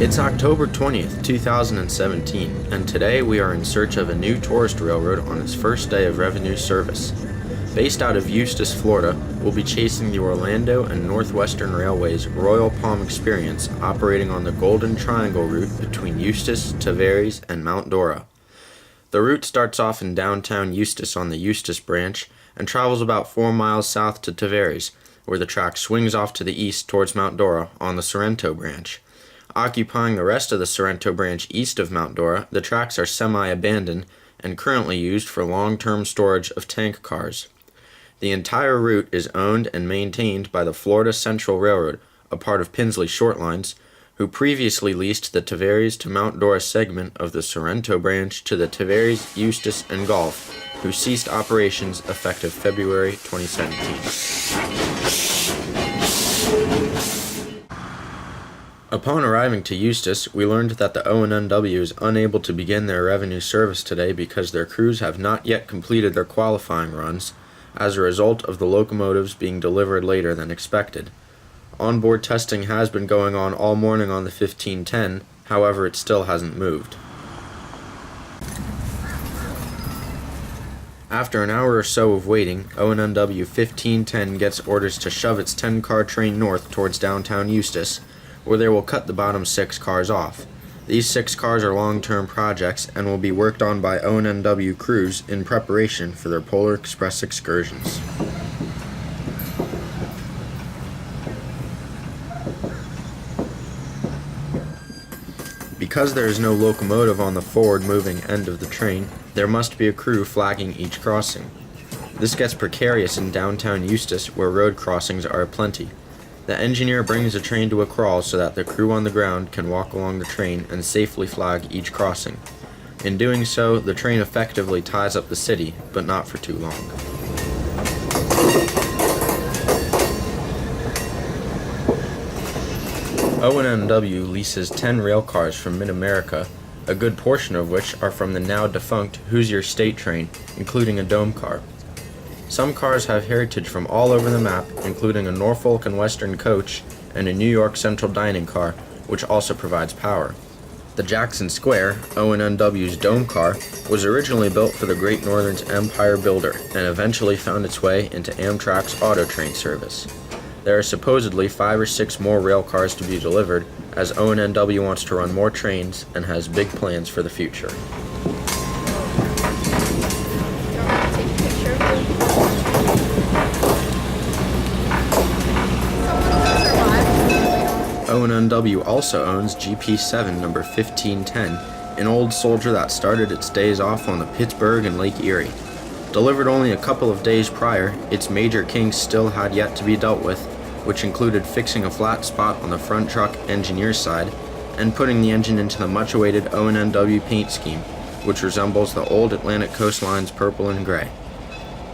It's October 20th, 2017, and today we are in search of a new tourist railroad on its first day of revenue service. Based out of Eustis, Florida, we'll be chasing the Orlando and Northwestern Railway's Royal Palm Experience operating on the Golden Triangle route between Eustis, Tavares, and Mount Dora. The route starts off in downtown Eustis on the Eustis branch and travels about 4 miles south to Tavares, where the track swings off to the east towards Mount Dora on the Sorrento branch. Occupying the rest of the Sorrento branch east of Mount Dora, the tracks are semi-abandoned and currently used for long-term storage of tank cars. The entire route is owned and maintained by the Florida Central Railroad, a part of Pinsley Short Lines, who previously leased the Tavares to Mount Dora segment of the Sorrento branch to the Tavares, Eustis, and Gulf, who ceased operations effective February 2017. Upon arriving to Eustis, we learned that the O&NW is unable to begin their revenue service today because their crews have not yet completed their qualifying runs, as a result of the locomotives being delivered later than expected. Onboard testing has been going on all morning on the 1510, however it still hasn't moved. After an hour or so of waiting, O&NW 1510 gets orders to shove its 10-car train north towards downtown Eustis, where they will cut the bottom 6 cars off. These 6 cars are long-term projects and will be worked on by O&NW crews in preparation for their Polar Express excursions. Because there is no locomotive on the forward-moving end of the train, there must be a crew flagging each crossing. This gets precarious in downtown Eustis, where road crossings are aplenty. The engineer brings the train to a crawl so that the crew on the ground can walk along the train and safely flag each crossing. In doing so, the train effectively ties up the city, but not for too long. O&NW leases 10 rail cars from Mid-America, a good portion of which are from the now defunct Hoosier State Train, including a dome car. Some cars have heritage from all over the map, including a Norfolk and Western coach and a New York Central dining car, which also provides power. The Jackson Square, O&NW's dome car, was originally built for the Great Northern's Empire Builder and eventually found its way into Amtrak's auto train service. There are supposedly 5 or 6 more rail cars to be delivered, as O&NW wants to run more trains and has big plans for the future. O&NW also owns GP7 number 1510, an old soldier that started its days off on the Pittsburgh and Lake Erie. Delivered only a couple of days prior, its major kinks still had yet to be dealt with, which included fixing a flat spot on the front truck engineer's side and putting the engine into the much-awaited O&NW paint scheme, which resembles the old Atlantic Coastline's purple and gray.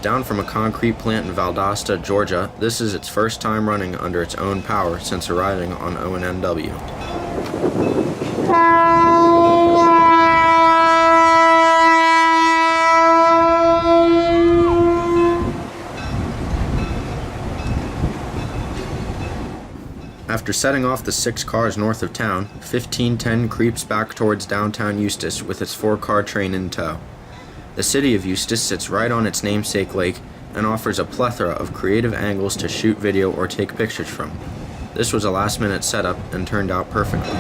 Down from a concrete plant in Valdosta, Georgia, this is its first time running under its own power since arriving on O&NW. After setting off the 6 cars north of town, 1510 creeps back towards downtown Eustis with its 4-car train in tow. The city of Eustis sits right on its namesake lake and offers a plethora of creative angles to shoot video or take pictures from. This was a last-minute setup and turned out perfectly.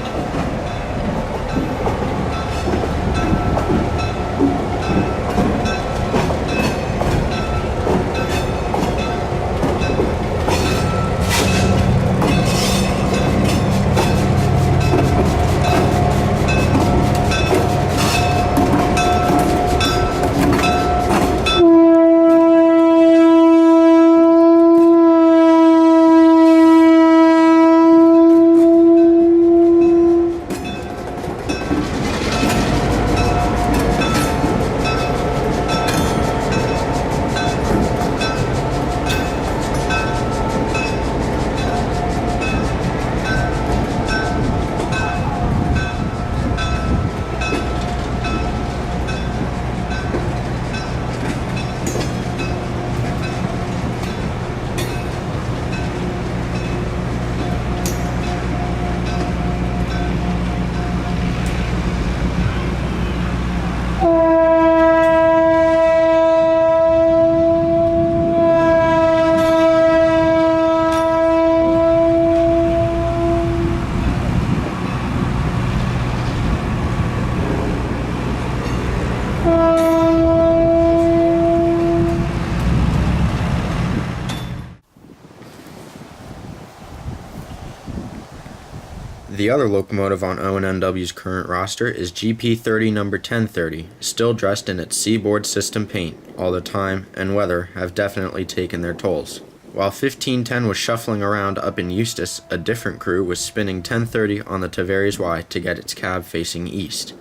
The other locomotive on O&NW's current roster is GP30 number 1030, still dressed in its Seaboard system paint, although time and weather have definitely taken their tolls. While 1510 was shuffling around up in Eustis, a different crew was spinning 1030 on the Tavares Y to get its cab facing east.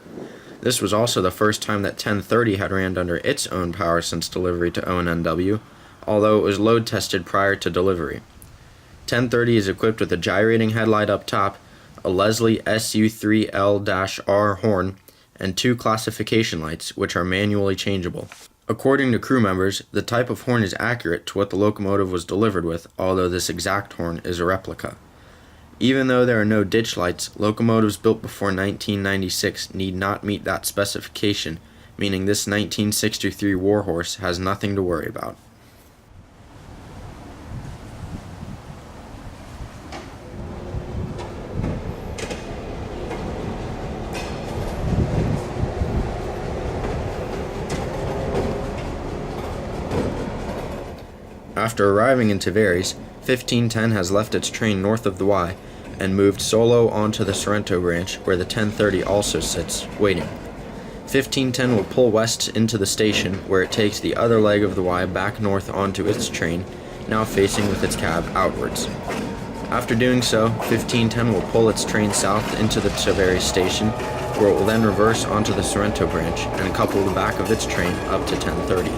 This was also the first time that 1030 had ran under its own power since delivery to O&NW, although it was load tested prior to delivery. 1030 is equipped with a gyrating headlight up top, a Leslie SU3L-R horn, and 2 classification lights, which are manually changeable. According to crew members, the type of horn is accurate to what the locomotive was delivered with, although this exact horn is a replica. Even though there are no ditch lights, locomotives built before 1996 need not meet that specification, meaning this 1963 Warhorse has nothing to worry about. After arriving in Tavares, 1510 has left its train north of the Y and moved solo onto the Sorrento branch where the 1030 also sits, waiting. 1510 will pull west into the station where it takes the other leg of the Y back north onto its train, now facing with its cab outwards. After doing so, 1510 will pull its train south into the Tavares station, where it will then reverse onto the Sorrento branch and couple the back of its train up to 1030.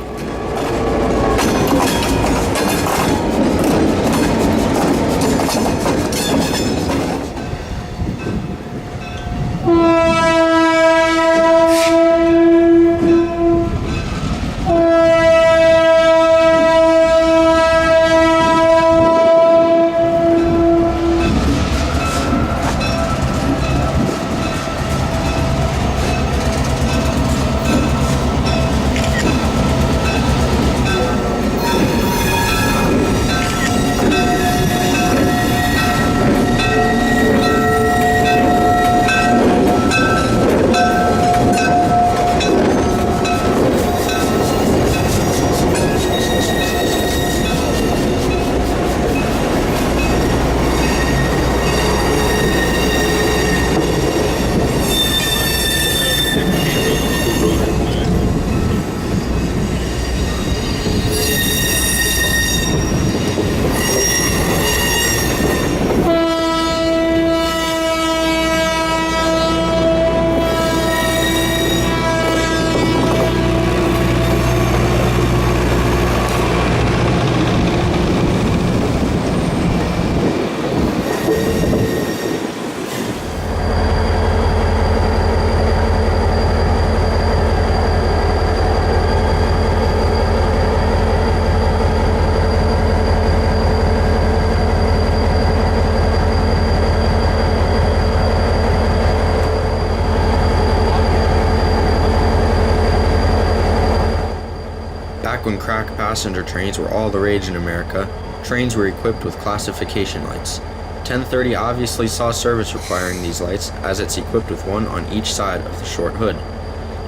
Back when crack passenger trains were all the rage in America, trains were equipped with classification lights. 1030 obviously saw service requiring these lights, as it's equipped with one on each side of the short hood.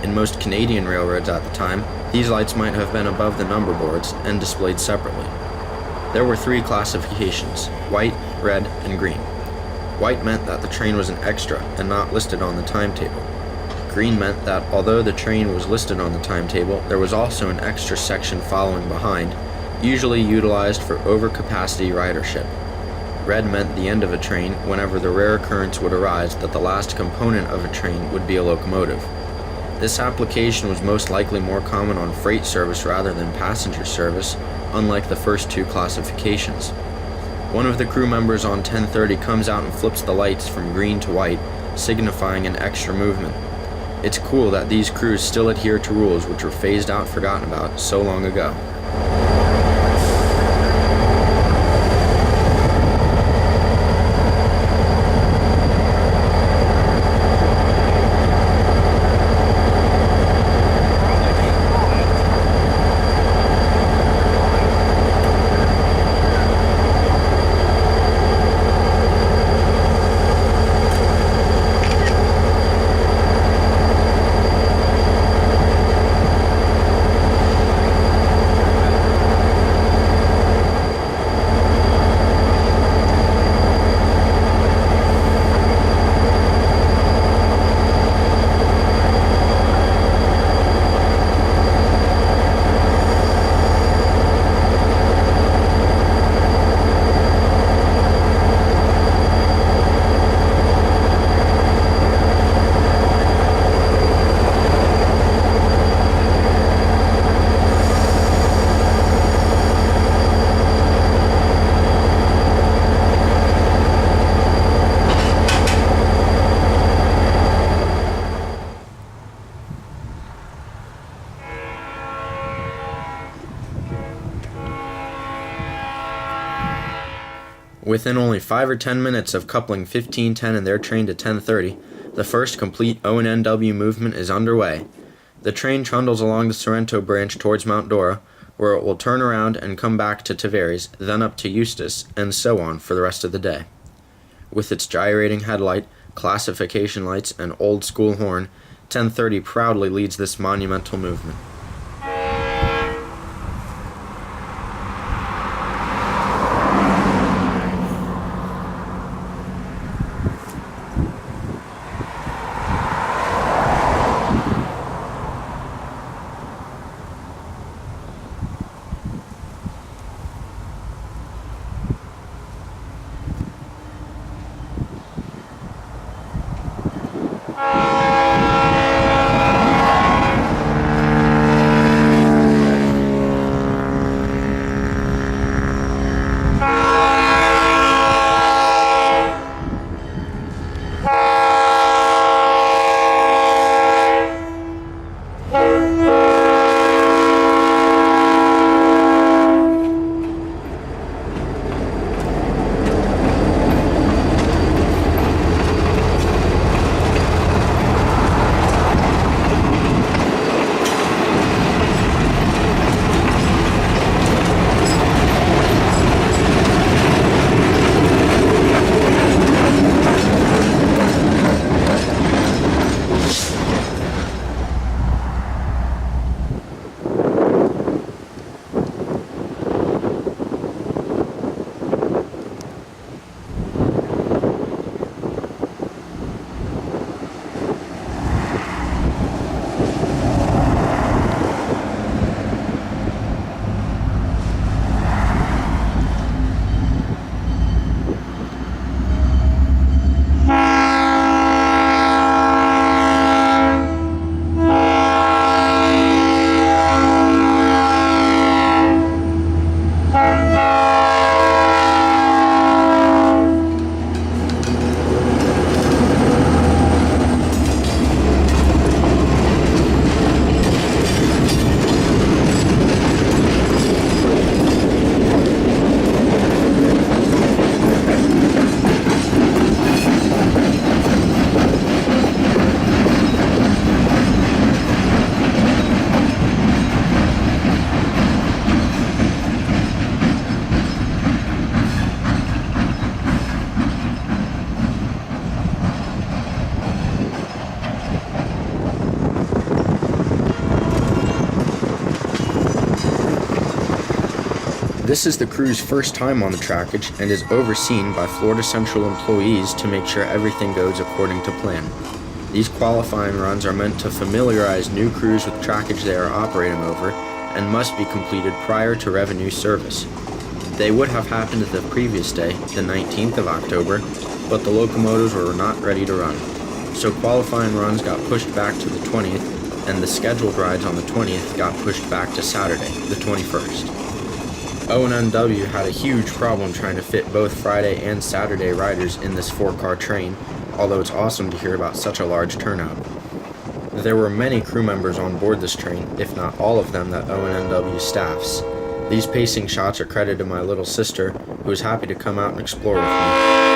In most Canadian railroads at the time, these lights might have been above the number boards and displayed separately. There were 3 classifications: white, red, and green. White meant that the train was an extra and not listed on the timetable. Green meant that although the train was listed on the timetable, there was also an extra section following behind, usually utilized for overcapacity ridership. Red meant the end of a train whenever the rare occurrence would arise that the last component of a train would be a locomotive. This application was most likely more common on freight service rather than passenger service, unlike the first 2 classifications. One of the crew members on 1030 comes out and flips the lights from green to white, signifying an extra movement. It's cool that these crews still adhere to rules which were phased out, forgotten about so long ago. Within only 5 or 10 minutes of coupling 1510 and their train to 1030, the first complete ONNW movement is underway. The train trundles along the Sorrento branch towards Mount Dora, where it will turn around and come back to Tavares, then up to Eustis, and so on for the rest of the day. With its gyrating headlight, classification lights, and old-school horn, 1030 proudly leads this monumental movement. This is the crew's first time on the trackage and is overseen by Florida Central employees to make sure everything goes according to plan. These qualifying runs are meant to familiarize new crews with trackage they are operating over and must be completed prior to revenue service. They would have happened the previous day, the 19th of October, but the locomotives were not ready to run. So qualifying runs got pushed back to the 20th, and the scheduled rides on the 20th got pushed back to Saturday, the 21st. ONNW had a huge problem trying to fit both Friday and Saturday riders in this 4-car train, although it's awesome to hear about such a large turnout. There were many crew members on board this train, if not all of them that ONNW staffs. These pacing shots are credited to my little sister, who was happy to come out and explore with me.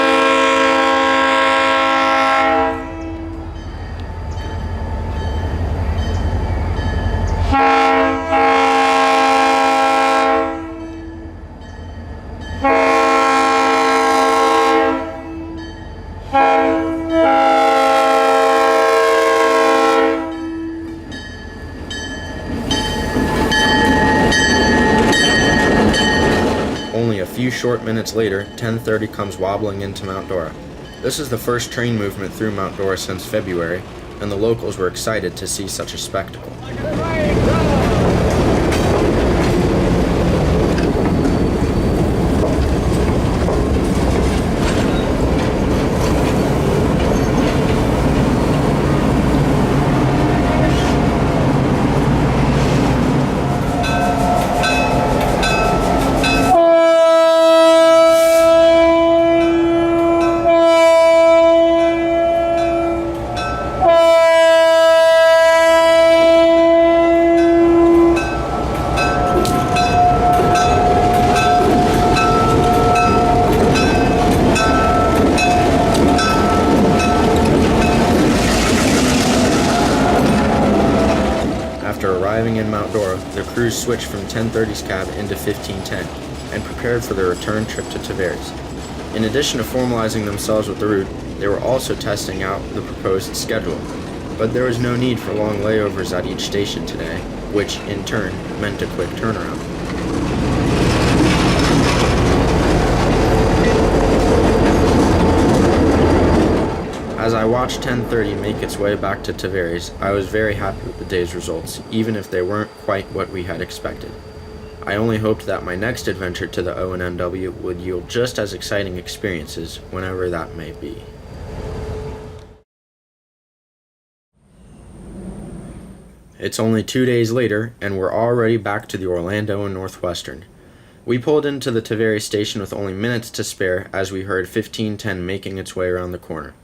Only a few short minutes later, 10:30 comes wobbling into Mount Dora. This is the first train movement through Mount Dora since February, and the locals were excited to see such a spectacle. the crews switched from 1030's cab into 1510 and prepared for their return trip to Tavares. In addition to formalizing themselves with the route, they were also testing out the proposed schedule. But there was no need for long layovers at each station today, which, in turn, meant a quick turnaround. As I watched 1030 make its way back to Tavares, I was very happy with the day's results, even if they weren't quite what we had expected. I only hoped that my next adventure to the ONNW would yield just as exciting experiences, whenever that may be. It's only 2 days later, and we're already back to the Orlando and Northwestern. We pulled into the Tavares station with only minutes to spare as we heard 1510 making its way around the corner.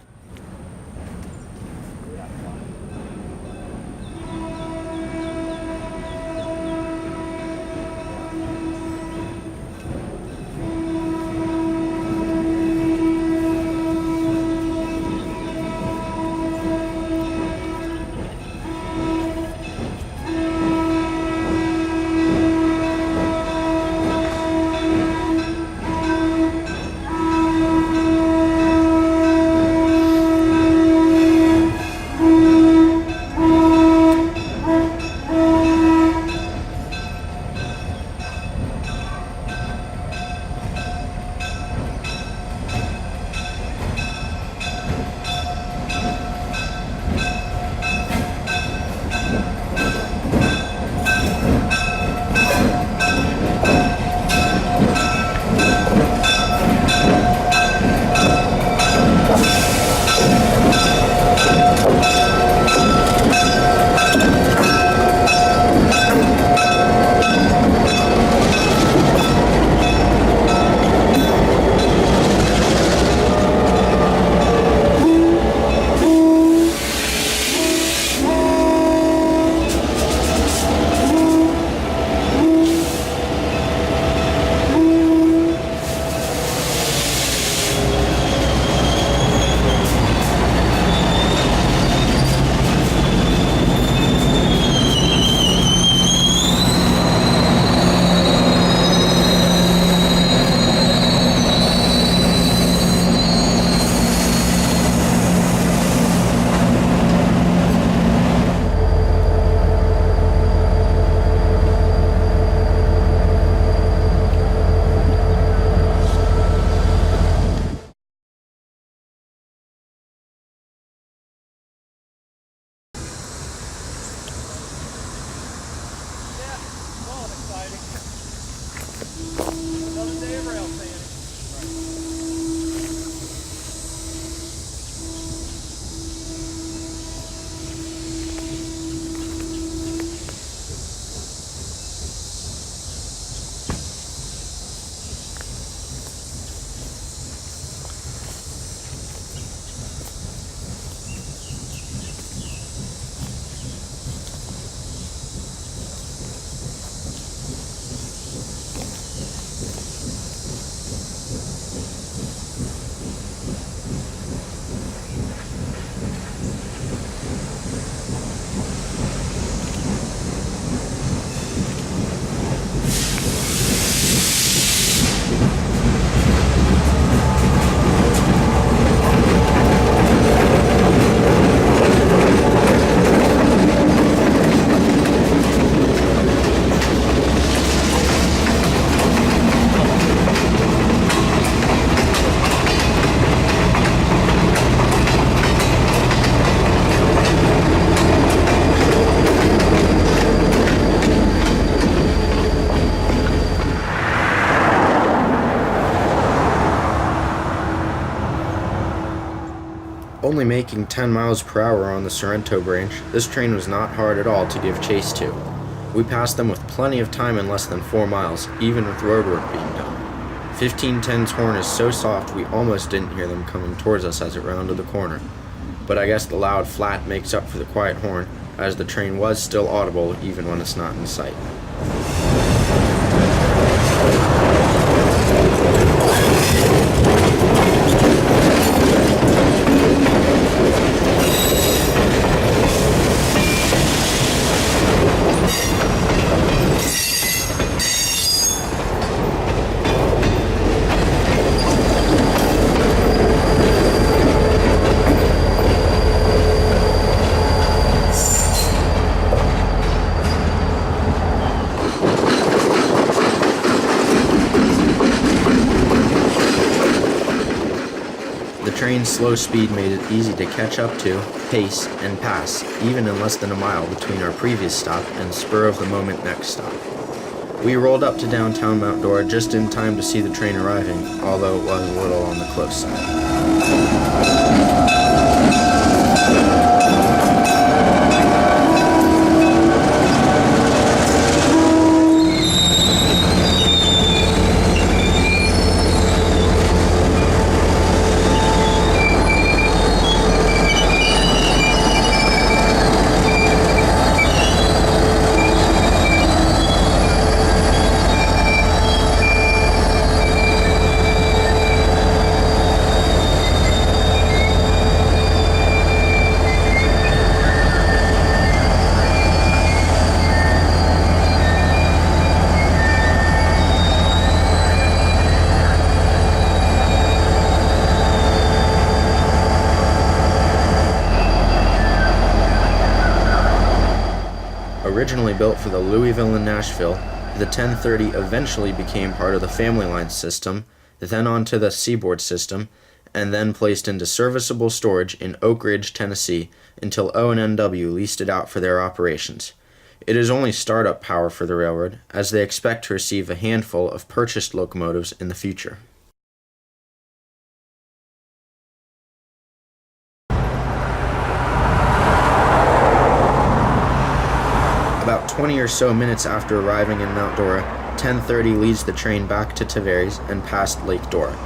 Only making 10 miles per hour on the Sorrento branch, this train was not hard at all to give chase to. We passed them with plenty of time in less than 4 miles, even with roadwork being done. 1510's horn is so soft we almost didn't hear them coming towards us as it rounded the corner. But I guess the loud flat makes up for the quiet horn, as the train was still audible even when it's not in sight. train's slow speed made it easy to catch up to, pace, and pass, even in less than a mile between our previous stop and spur-of-the-moment next stop. We rolled up to downtown Mount Dora just in time to see the train arriving, although it was a little on the close side. Originally built for the Louisville and Nashville, the 1030 eventually became part of the Family Line system, then onto the Seaboard system, and then placed into serviceable storage in Oak Ridge, Tennessee, until O&NW leased it out for their operations. It is only startup power for the railroad, as they expect to receive a handful of purchased locomotives in the future. About 20 or so minutes after arriving in Mount Dora, 1030 leads the train back to Tavares and past Lake Dora.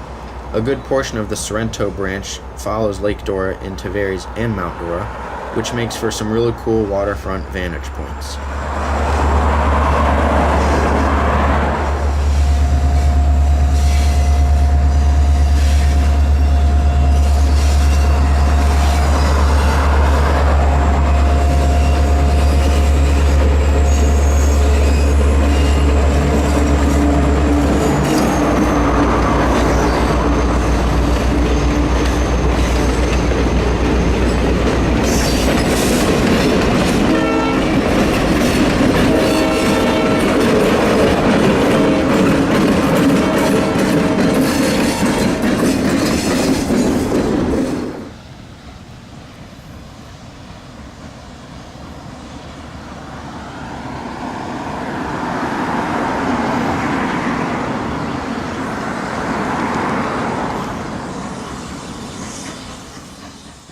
A good portion of the Sorrento branch follows Lake Dora in Tavares and Mount Dora, which makes for some really cool waterfront vantage points.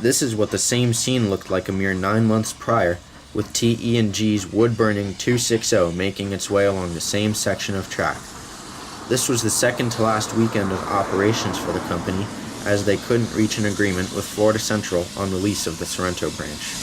This is what the same scene looked like a mere 9 months prior, with TE&G's wood-burning 260 making its way along the same section of track. This was the second to last weekend of operations for the company, as they couldn't reach an agreement with Florida Central on the lease of the Sorrento branch.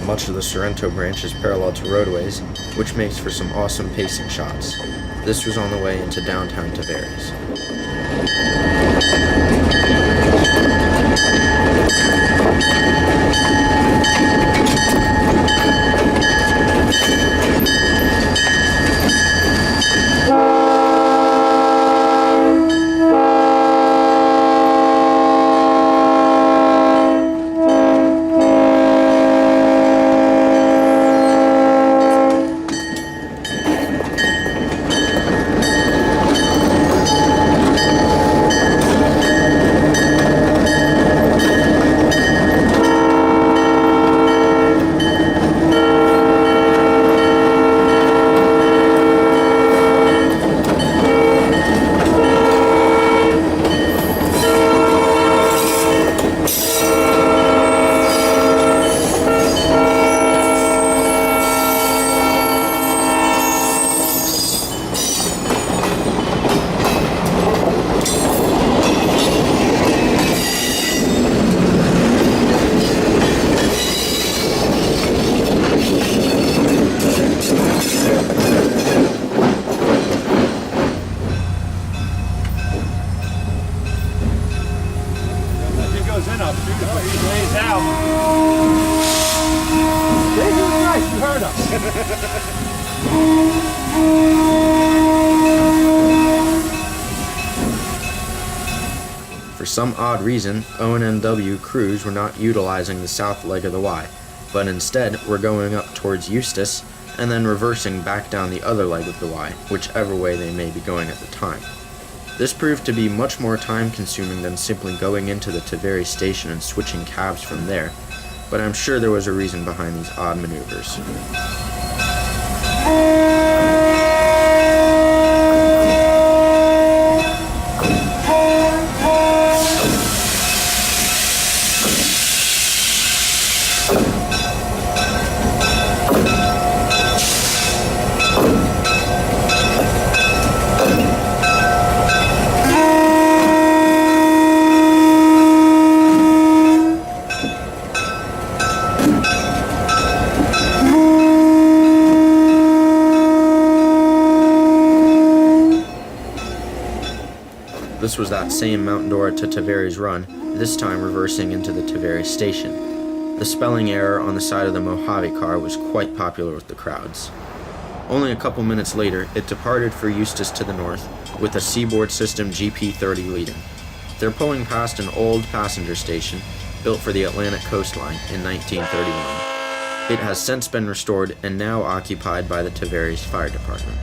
Much of the Sorrento branch is parallel to roadways, which makes for some awesome pacing shots. This was on the way into downtown Tavares. in up, dude, but he lays out. He was nice, you heard For some odd reason, O&NW crews were not utilizing the south leg of the Y, but instead were going up towards Eustis and then reversing back down the other leg of the Y, whichever way they may be going at the time. This proved to be much more time-consuming than simply going into the Tavares station and switching cabs from there, but I'm sure there was a reason behind these odd maneuvers. This was that same Mount Dora to Tavares run, this time reversing into the Tavares station. The spelling error on the side of the Mojave car was quite popular with the crowds. Only a couple minutes later, it departed for Eustis to the north, with a Seaboard System GP30 leading. They're pulling past an old passenger station, built for the Atlantic coastline in 1931. It has since been restored and now occupied by the Tavares Fire Department.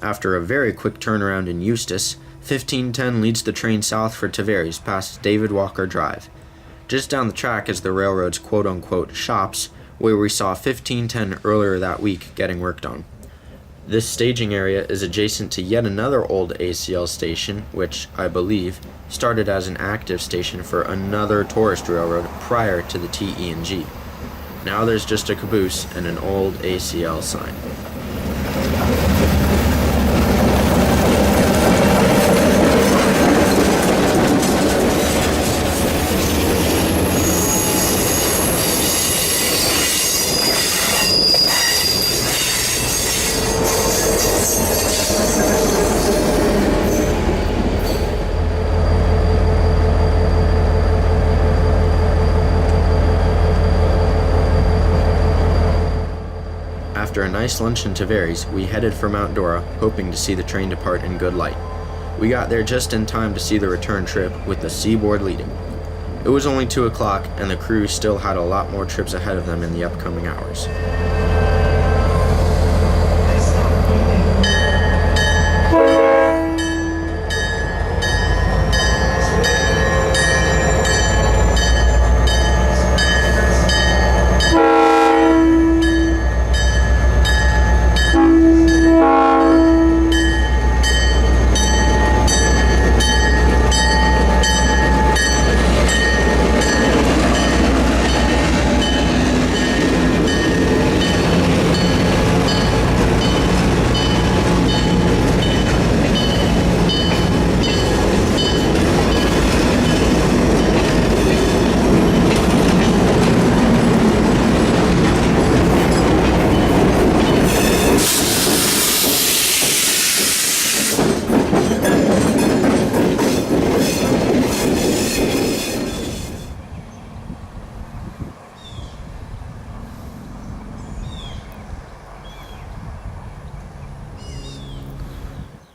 After a very quick turnaround in Eustis, 1510 leads the train south for Tavares past David Walker Drive. Just down the track is the railroad's quote-unquote shops, where we saw 1510 earlier that week getting worked on. This staging area is adjacent to yet another old ACL station, which, I believe, started as an active station for another tourist railroad prior to the TE&G. Now there's just a caboose and an old ACL sign. After a nice lunch in Tavares, we headed for Mount Dora, hoping to see the train depart in good light. We got there just in time to see the return trip, with the Seaboard leading. It was only 2 o'clock, and the crew still had a lot more trips ahead of them in the upcoming hours.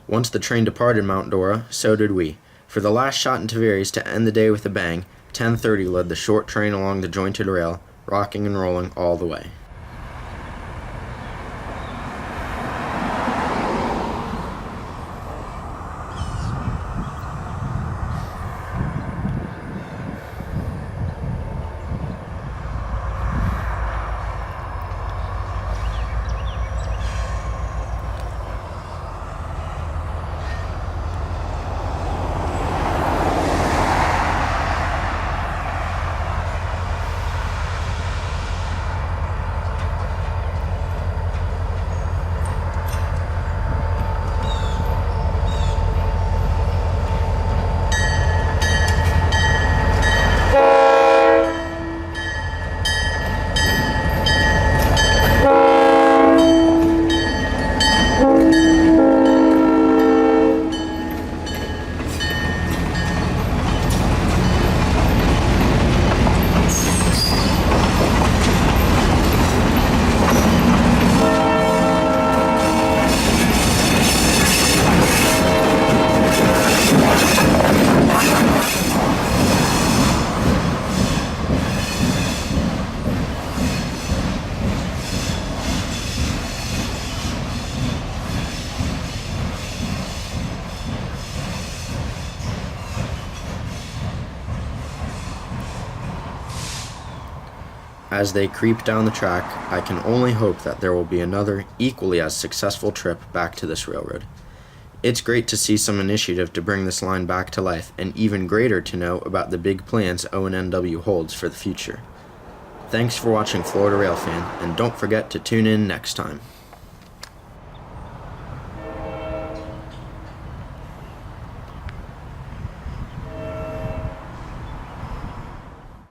Once the train departed Mount Dora, so did we. For the last shot in Tavares to end the day with a bang, 10:30 led the short train along the jointed rail, rocking and rolling all the way. As they creep down the track, I can only hope that there will be another, equally as successful trip back to this railroad. It's great to see some initiative to bring this line back to life, and even greater to know about the big plans ONNW holds for the future. Thanks for watching Florida Rail Fan, and don't forget to tune in next time.